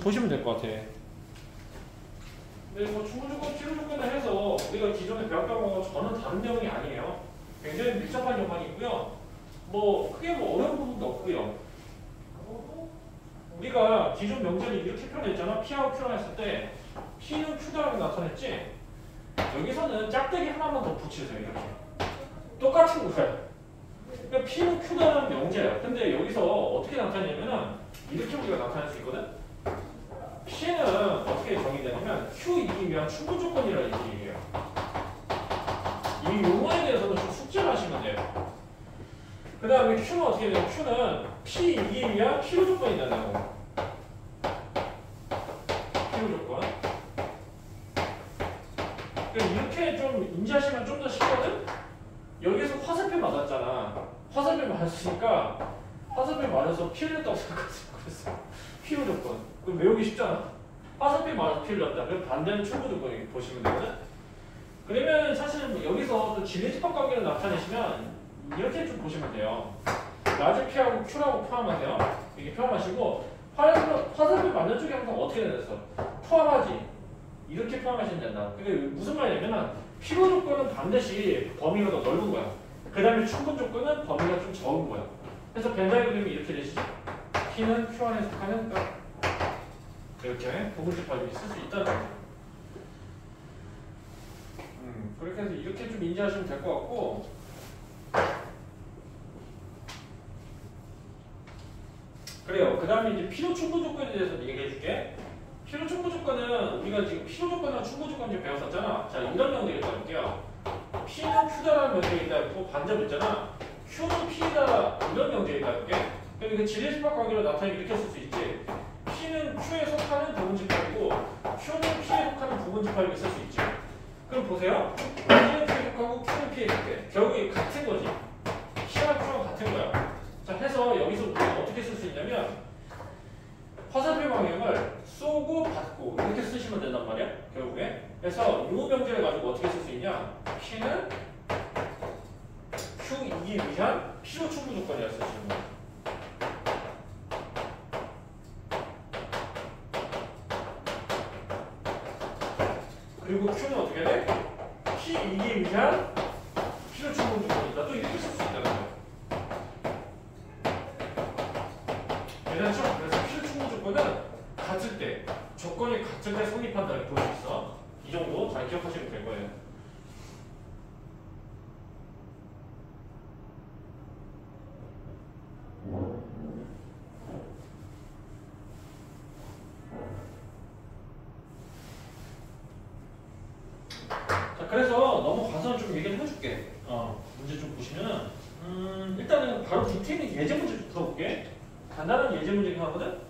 보시면 될 것 같아. 근데 뭐 충분조건, 필요조건을 해서 우리가 기존에 배웠던 거와 전혀 다른 내용이 아니에요. 굉장히 밀접한 요건이 있고요. 뭐 크게 뭐 어려운 부분도 없고요. 우리가 기존 명제를 이렇게 표현했잖아. P하고 Q랑 했을 때 P는 Q다라고 나타냈지. 여기서는 짝대기 하나만 더 붙이세요. 이렇게 똑같은 거예요. 그러니까 P는 Q다라는 명제야. 근데 여기서 어떻게 나타내냐면은 이렇게 우리가 나타낼 수 있거든. P는 어떻게 정의되냐면 Q2기 위한 충분조건이라는 얘기예요. 이 용어에 대해서는 좀 숙제를 하시면 돼요. 그 다음에 Q는 어떻게 돼요? Q는 P2기 위한 필요조건이 된다는 거. 필요조건. 이렇게 좀 인지하시면 좀 더 쉽거든? 여기서 화살표 맞았잖아. 화살표 맞았으니까 화살표 맞아서 피 흘렸다고 생각했어. 필요조건. 그럼 외우기 쉽잖아. 화살표 맞아서 피 흘렸다. 그럼 반대는 충분조건이 보시면 되거든? 그러면 사실 여기서 또 진리집합 관계를 나타내시면 이렇게 좀 보시면 돼요. 라지 P하고 Q라고 포함하세요. 이렇게 포함하시고 화살표 맞는 쪽이 항상 어떻게 되겠어? 포함하지. 이렇게 포함하시면 된다. 그게 무슨 말이냐면 필요 조건은 반드시 범위가 더 넓은 거야. 그 다음에 충분 조건은 범위가 좀 적은 거야. 그래서 벤 다이어그램이 이렇게 되시죠. P는 Q 안에 속하는 이렇게 부분집합이 쓸 수 있다는 거죠. 그렇게 해서 이렇게 좀 인지하시면 될 것 같고, 그래요. 그 다음에 이제 필요 충분 조건에 대해서 얘기해 줄게. 필요 충분 조건은 우리가 지금 필요 조건이랑 충분 조건 좀 배웠었잖아. 자, 이런 명제를 써볼게요. P는 Q다라는 명제가 있다 했고 반대로 있잖아. Q는 P다 이런 명제가 있다 할게. 그럼 이거 진리집합 관계로 나타내면 이렇게 쓸 수 있지. P는 Q에 속하는 부분집합이고 Q는 P에 속하는 부분집합이 쓸 수 있지. 그럼 보세요. P는 Q에 속하고 Q는 P에 속해. 결국에 같은 거지. P랑 Q랑 같은 거야. 자, 해서 여기서 우리가 어떻게 쓸 수 있냐면 화살표 방향을 쏘고 받고 이렇게 쓰시면 된단 말이야. 결국에. 그래서 이 명제를 가지고 어떻게 쓸 수 있냐. P는 Q2기 위한 필요 충분 조건이라 쓰시는 거야. 그리고 Q는 어떻게 돼? P2기 위한 필요 충분 조건이다. 또 이렇게 쓸 수 있다는 거야. 그래서 필요 충분 조건은 같을 때, 조건이 같을 때 성립한다는 볼 수 있어. 이 정도 잘 기억하시면 될 거예요. 자, 그래서 넘어가서 좀 얘기를 해줄게. 문제 좀 보시면은, 일단은 바로 디테일은 예제 문제 좀 풀어볼게. 간단한 예제 문제긴 하거든?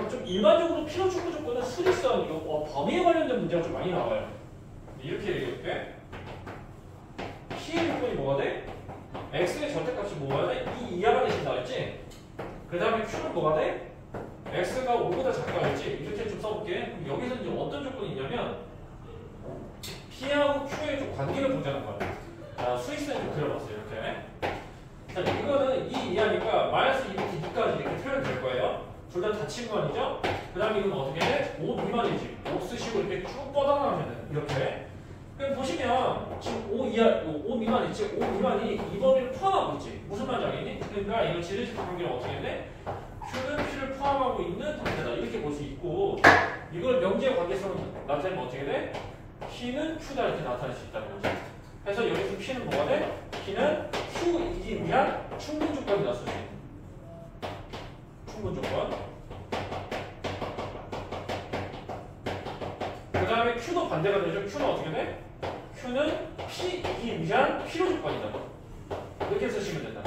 좀 일반적으로 필요 충분 조건은 수리성, 이거 범위에 관련된 문제가 좀 많이 나와요. 이렇게 얘기해볼게. P의 조건이 뭐가 돼? X의 절대값이 뭐가 돼? 2 이하가 되신다 했지? 그 다음에 Q는 뭐가 돼? X가 5보다 작다 했지? 이렇게 좀 써볼게. 그럼 여기서 이제 어떤 조건이 있냐면 P하고 Q의 좀 관계를 보자는 거야. 자, 수익선을 좀 그려봤어요. 이렇게. 자, 이거는 2 이하니까 마이너스 2부터 2까지 이렇게 표현될 거예요. 둘 다 닫힌 거 아니죠? 그 다음에 이건 어떻게 해? 5 미만이지. 5 쓰시고 이렇게 쭉 뻗어나가면은 이렇게. 그럼 보시면 지금 5 이하, 5 미만 있지? 5 미만이 이 범위를 포함하고 있지. 무슨 말인지 알겠니? 그러니까 이거 지리집합 관계는 어떻게 해? Q는 P를 포함하고 있는 관계다. 이렇게 볼 수 있고 이걸 명제의 관계성을 나타내면 어떻게 돼? P는 Q다 이렇게 나타낼 수 있다는 거죠. 그래서 여기서 P는 뭐가 돼? P는 Q2기 위한 충분 조건이다. 쓸 수 있는. 충분 조건. 그 다음에 Q도 반대가 되죠. Q는 어떻게 돼? Q는 P2기 위한 필요 조건이다. 이렇게 쓰시면 된다.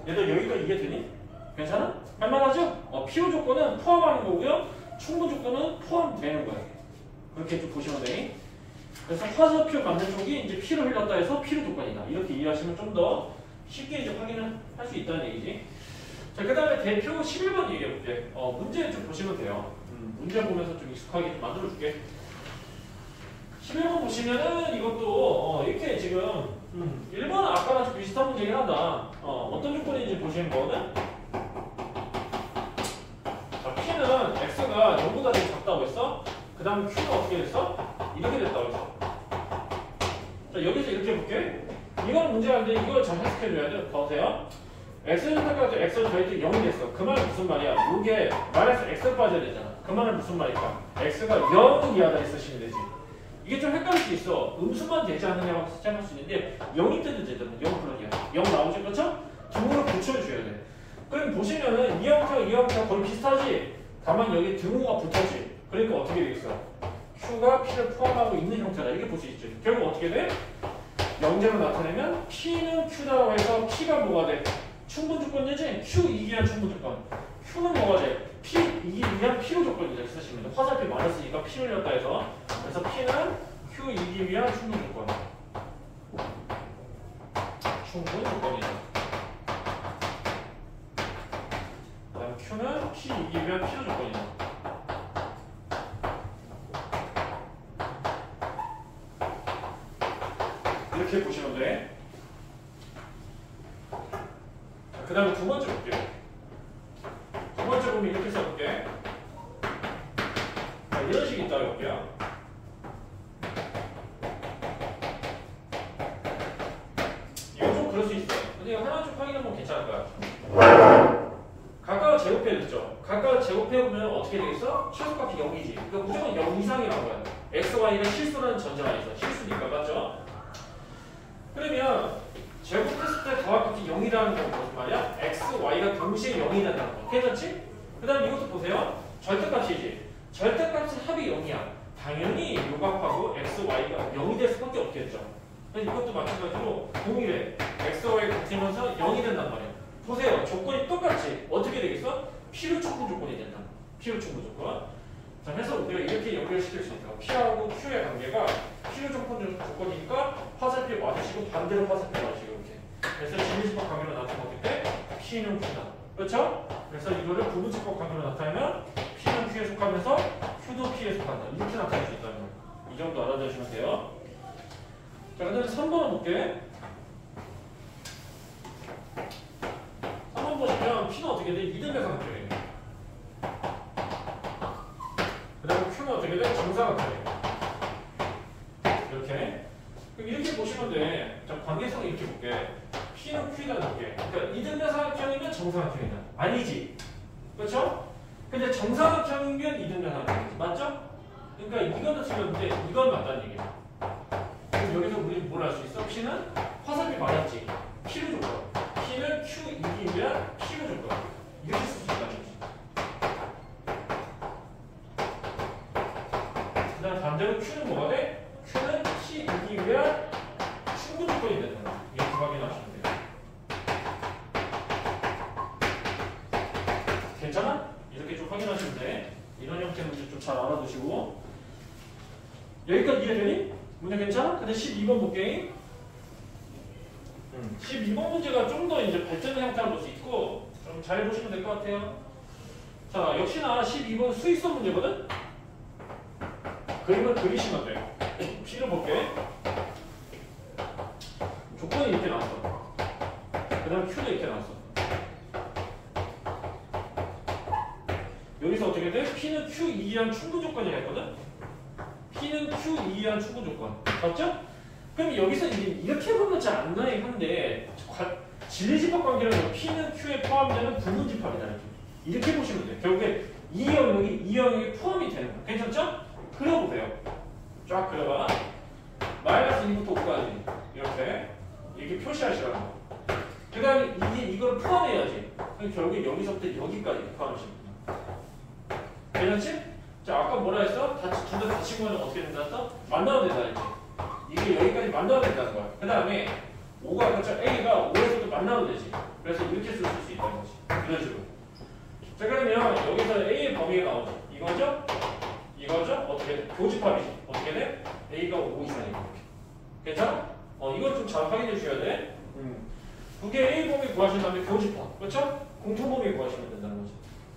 얘들 여기까지 이해되니? 괜찮아? 할만하죠? 필요 조건은 포함하는 거고요. 충분 조건은 포함되는 거예요. 그렇게 좀 보시면 되니? 그래서 화살표 맞는 쪽이 이제 P를 흘렸다 해서 필요 조건이다. 이렇게 이해하시면 좀 더 쉽게 이제 확인을 할 수 있다는 얘기지. 자, 그 다음에 대표 11번 얘기해볼게. 문제 좀 보시면 돼요. 문제 보면서 좀 익숙하게 좀 만들어줄게. 11번 보시면은 이것도 이렇게 지금 1번은 아까랑 좀 비슷한 문제긴 하다. 어떤 조건인지 보시는 거는 다음 Q는 어떻게 됐어? 이렇게 됐다 그랬어. 자, 여기서 이렇게 해볼게. 이건 문제가 안 돼. 이걸 잘 해석해줘야 돼. 보세요. x는 생각해도 x는 저희 0이 됐어. 그 말은 무슨 말이야? 이게 말에서 x 빠져야 되잖아. 그 말은 무슨 말일까? x가 0 이하다 있으시면 되지. 이게 좀 헷갈릴 수 있어. 음수만 되지 않느냐고 생각할 수 있는데 0이 때도 되잖아. 0 플러스야. 0 나오죠? 그렇죠? 등호를 붙여줘야 돼. 그럼 보시면은 이 형태가 거의 비슷하지? 다만 여기 등호가 붙었지? 그러니까 어떻게 되겠어? Q가 P를 포함하고 있는 형태다. 이렇게 볼 수 있죠. 결국 어떻게 돼? 영제로 나타내면 P는 Q다라고 해서 P가 뭐가 돼? 충분 조건이지? Q 이기 위한 충분 조건. Q는 뭐가 돼? P 이기 위한 P로 조건이죠. 쓰시면 화살표 많았으니까 P를 넣었다 해서 그래서 P는 Q 이기 위한 충분 조건. 충분 조건이죠. 그다음 Q는 P 이기 위한 P로 조건이죠. 이렇게 보시면 돼. 그 다음에 두 번째 볼게요. 두 번째 보면 이렇게 써볼게. 자, 이런 식이 있다고 해볼게요. 이건 좀 그럴 수 있어요. 근데 이거 하나 좀 확인해보면 괜찮을 거야. 각각을 제곱해줬죠. 각각을 제곱해보면 어떻게 되겠어? 최소값이 0이지. 그러니까 무조건 0 이상이라는 거야. x, y는 실수라는 전제가 있어. 실수니까, 맞죠? 그러면 제곱했을 때 더합값이 0이라는 건 무슨 말이야? x, y가 동시에 0이라는 거. 괜찮지? 그 다음 이것도 보세요. 절대값이지. 절대값은 합이 0이야. 당연히 요값하고 x, y가 0이 될 수밖에 없겠죠. 이것도 마찬가지로 동일해. x, y가 같으면서 0이 된단 말이야. 보세요. 조건이 똑같지. 어떻게 되겠어? P로 충분 조건이 된다. P로 충분 조건. 자, 그래서 우리가 이렇게 연결시킬 수 있다. P하고 Q의 관계가 P로 충분 조건이니까 화살표 맞으시고 반대로 화살표 맞으시고 이렇게. 그래서 진리집합 관계로 나타났을 때 P는 Q다. 그렇죠? 그래서 이거를 부분집합 관계로 나타내면 P는 Q에 속하면서 Q도 P에 속한다. 이렇게 나타낼 수 있다는 거예요. 이 정도 알아두시면 돼요. 자, 그 다음에 3번 볼게. 3번 보시면 P는 어떻게 돼? 이등배상항이에요. 그 다음에 Q는 어떻게 돼? 정사각형이에요. 이렇게. 그럼 이렇게 보시면 돼. 자, 관계성을 이렇게 볼게. P는 Q다 볼게. 그러니까 이등변삼각형이면 정사각형이다. 아니지. 그렇죠? 근데 정사각형이면 이등변삼각형이지. 맞죠? 그러니까 이거는 틀렸는데 이건 맞다는 얘기야. 그럼 여기서 우리는 뭘 알 수 있어? P는 화살표 맞았지. P로 조건. P는 Q 이기 위한 P로 조건. 이렇게 쓸 수 있다는 거지. 그 다음 반대로 Q는 뭐가 돼? Q는 P 이기 위한 충분 조건이 되는 거야. 이렇게 확인하시면 돼요. 괜찮아? 이렇게 좀 확인하시면 돼. 이런 형태 문제 좀 잘 알아두시고. 여기까지 이해되니? 문제 괜찮아? 근데 12번 볼게. 12번 문제가 좀 더 이제 발전된 형태로 볼 수 있고 좀 잘 보시면 될 것 같아요. 자, 역시나 12번 수익성 문제거든? 그림을 그리시면 돼요. P를 볼게. 조건이 이렇게 나왔어. 그 다음에 Q도 이렇게 나왔어. 여기서 어떻게 돼? P는 Q 이기한 충분 조건이라 했거든? P는 Q 이기한 충분 조건. 맞죠? 그럼 여기서 이제 이렇게 보면 잘 안 나긴 한데 진리집합 관계는 P는 Q에 포함되는 부분집합이다. 이렇게 보시면 돼요. 결국에 이 영역이 포함이 되는 거예요. 괜찮죠? 그려보세요. 쫙 그려봐. 마이너스 2부터 5까지 이렇게 표시하시라는 거. 그 다음에 이걸 포함해야지. 그럼 결국에 여기서부터 여기까지 포함하시면 돼요. 괜찮지? 자, 아까 뭐라 했어? 둘 다 다친 거는 어떻게 된다 했어? 만나야 된다 했지. 이게 여기까지 만나야 된다는 거야. 그 다음에 5가 그렇죠? A가 5에서도 만나도 되지. 그래서 이렇게 쓸 수 있다는 거지. 이런 식으로. 자, 그러면 여기서 A의 범위가 나오죠. 이거죠? 어떻게 돼? 교집합이지. 어떻게 돼? A가 5 이상이고. 괜찮아? 이걸 좀 잘 확인해 주셔야 돼. 두 개 A 범위 구하신 다음에 교집합. 그렇죠? 공통 범위 구하시면 된다는 거죠.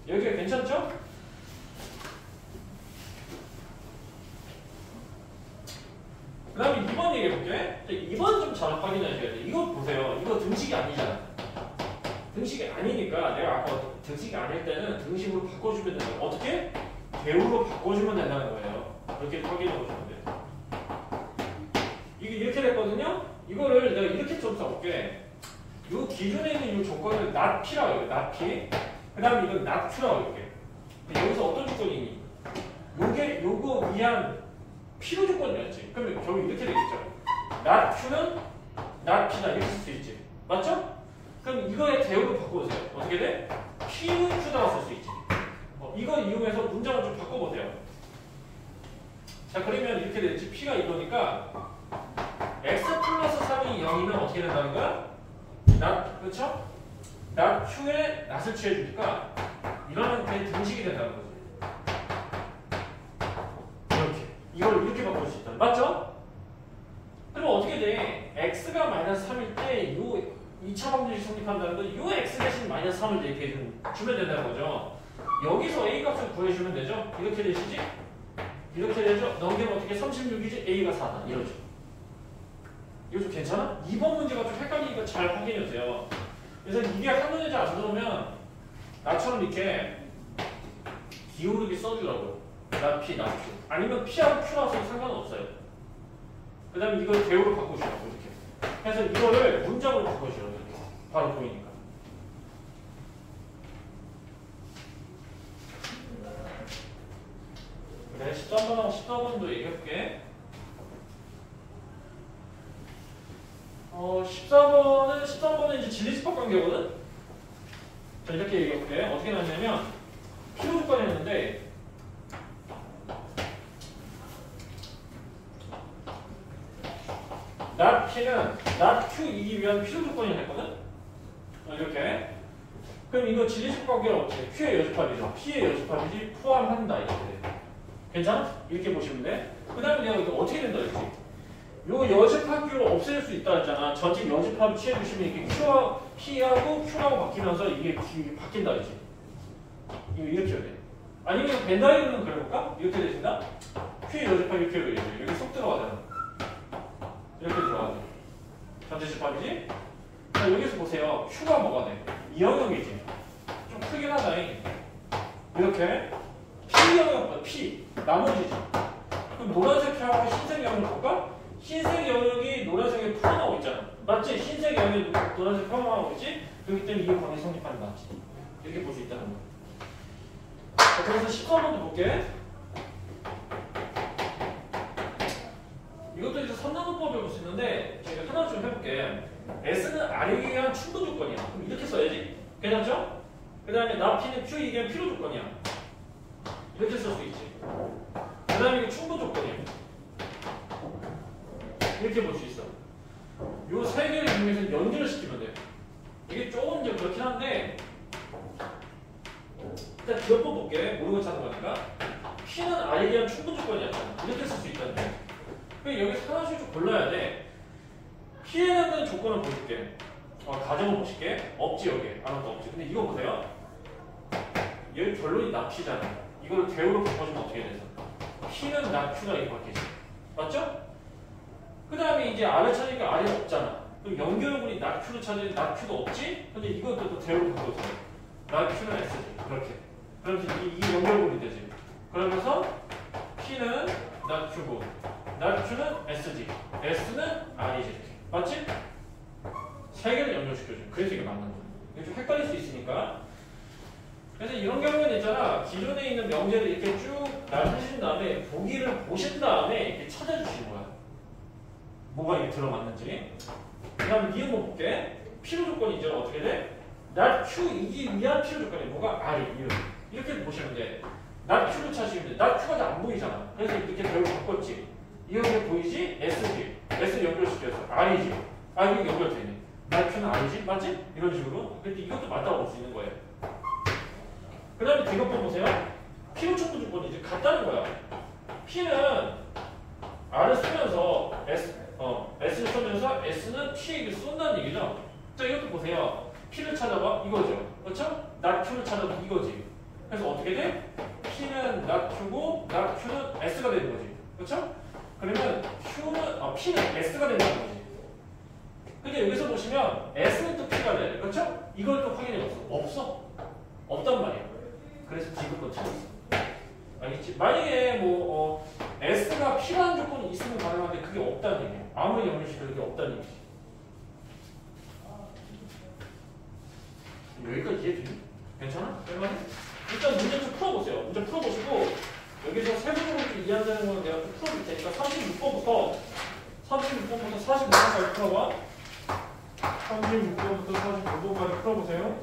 여기가 괜찮죠? 그 다음에 2번 얘기해 볼게. 2번 좀 잘 확인하셔야 돼. 이거 보세요. 이거 등식이 아니잖아. 등식이 아니니까 내가 아까 등식이 아닐 때는 등식으로 바꿔주면 된다. 어떻게? 대우로 바꿔주면 된다는 거예요. 이렇게 확인해 보시면 돼요. 이게 이렇게 됐거든요. 이거를 내가 이렇게 좀 써볼게. 이 기준에 있는 이 조건을 not P라고 해요. not P. 그 다음에 이건 not Q라고 이렇게. 여기서 어떤 조건이니? 요거 위한 필요 조건이었지. 그러면 결국 이렇게 되겠죠. not Q는 not P다 이렇게 쓸 수 있지. 맞죠? 그럼 이거의 대우로 바꿔보세요. 어떻게 돼? P는 Q다라고 쓸 수 있지. 이거 이용해서 문장을 좀 바꿔보세요. 자, 그러면 이렇게 됐지. P가 이거니까 x 플러스 3이 0이면 어떻게 된다는 거야? not, 그렇죠? not Q에 not을 취해주니까 이런 형태의 등식이 된다는 거지. 이렇게. 이걸 이렇게 바꿀 수 있다. 맞죠? 그럼 어떻게 돼? x가 마이너스 3일 때 요 2차 방정식 성립한다는 건 요 x 대신 마이너스 3을 이렇게 주면 된다는 거죠. 여기서 a 값을 구해주면 되죠? 이렇게 되시지? 이렇게 되죠? 넘기면 어떻게 36이지? a가 4다. 이러죠. 이거 좀 괜찮아? 2번 문제가 좀 헷갈리니까 잘 확인해주세요. 그래서 이게 한눈에 잘 안 들어오면 나처럼 이렇게 기울이게 써주라고. 나 P, 나 Q. 아니면 P하고 Q라서 상관없어요. 그 다음에 이걸 대우로 바꾸시라고 이렇게. 그래서 이거를 문장으로 바꾸시라고 이렇게. 바로 보이니까. 그래, 13번하고 14번도 얘기해볼게. 13번은 이제 진리집합 관계거든? 자, 이렇게 얘기해볼게. 어떻게 나왔냐면, 필요 조건이었는데, not P는 not Q이기 위한 필요 조건이 됐거든? 이렇게. 그럼 이거 진리집합 관계는 어떻게 해? Q의 여집합이죠. P의 여집합이지 포함한다. 이렇게 돼. 괜찮아? 이렇게 보시면 돼. 그 다음에 내가 이거 어떻게 된다 했지? 요 여집합 Q를 없앨 수 있다 했잖아. 전체 여집합을 취해주시면 이렇게 P하고 Q라고 바뀌면서 이게 바뀐다 했지. 이거 이렇게 해야 돼. 아니면 벤다이로는 그려볼까? 이렇게 되신다? Q의 여집합 이렇게 그려야 돼. 여기 쏙 들어가잖아. 이렇게 들어가야 돼. 전체 집합이지? 자, 여기서 보세요. Q가 뭐가 돼? 이영역이지. 좀 크긴 하다. 이렇게. P 영역, P. 나머지지. 그럼 노란색 하고 흰색 영역 볼까? 흰색 영역이 노란색에 풀어나오고 있잖아. 맞지? 흰색 영역이 노란색 풀어나오고 있지? 그렇기 때문에 이 관계 성립한다. 이렇게 볼 수 있다는 거야. 자, 그래서 14번도 볼게. 이것도 이제 선나누법을 볼 수 있는데 제가 하나 좀 해볼게. S는 R에 의한 충돌 조건이야. 그럼 이렇게 써야지. 괜찮죠? 그 다음에 나 P는 Q에 의한 필요 조건이야. 이렇게 쓸 수 있지. 그 다음에 이게 충돌 조건이야. 이렇게 볼 수 있어. 요 세 개를 이용해서 연결을 시키면 돼. 이게 조금 이제 그렇긴 한데 일단 기억법 볼게. 모르고 찾는 거니까. P는 R에 의한 충돌 조건이었잖아. 이렇게 쓸 수 있다는데. 여기서 하나씩 좀 골라야 돼. P에 대한 조건을 보여줄게. 가정을 보실게. 없지 여기. 아무것도 없지. 근데 이거 보세요. 여기 결론이 not P잖아. 이걸 대우로 바꿔주면 어떻게 돼서? P는 not Q가 이렇게 바뀌지. 맞죠? 그 다음에 이제 R을 찾으니까 R이 없잖아. 그럼 연결분이 not Q를 찾으니 not Q도 없지? 근데 이것도 또 대우로 바꿔주세요. not Q는 S지. 그렇게. 그러면서 이게 연결분이 되지. 그러면서 P는 not Q고 not Q는 S지. S는 R이지. 이렇게. 맞지? 세 개를 연결시켜줘. 그래서 이게 맞는 거야. 이게 좀 헷갈릴 수 있으니까. 그래서 이런 경우에는 있잖아. 기존에 있는 명제를 이렇게 쭉 나누신 다음에 보기를 보신 다음에 이렇게 찾아주시는 거야. 뭐가 이게 들어맞는지. 그 다음에 이 한번 볼게. 필요 조건이 이제 어떻게 돼? not Q이기 위한 필요 조건이 뭐가? R이. 이렇게 보시면 돼. not Q를 찾으시면 돼. not Q가 안 보이잖아. 그래서 이렇게 결국 바꿨지. 이게 보이지? S지. S 연결시켜서 R이지. 이게 연결되네. not Q는 R이지? 맞지? 이런 식으로. 근데 이것도 맞다고 볼 수 있는 거예요. 그 다음에 뒤집어 보세요. P로 충돌 조건이 이제 같다는 거야. P는 R을 쓰면서 S를 쓰면서 S는 T에게 쏜다는 얘기죠. 자, 이것도 보세요. P를 찾아봐. 이거죠. 그렇죠? not Q를 찾아봐. 이거지. 그래서 어떻게 돼? P는 not Q고 not Q는 S가 되는 거지. 그렇죠? 그러면 P는 S가 된다는 거지. 근데 여기서 보시면 S는 또 P가 돼야 돼. 그렇죠? 이걸 또 확인해봤어. 없어. 없단 말이야. 그래서 지금 거 찾았어. 알겠지? 만약에 뭐 S가 필요한 조건이 있으면 가능한데 그게 없다는 얘기야. 아무리 영리식도 그게 없다는 얘기지. 여기까지 이해되니? 괜찮아? 얼마나? 일단 문제 좀 풀어보세요. 문제 풀어보시고 여기서 세부적으로 이해한다는 거는 내가 좀 풀어줄 테니까 36번부터 45번까지 풀어봐. 36번부터 45번까지 풀어보세요.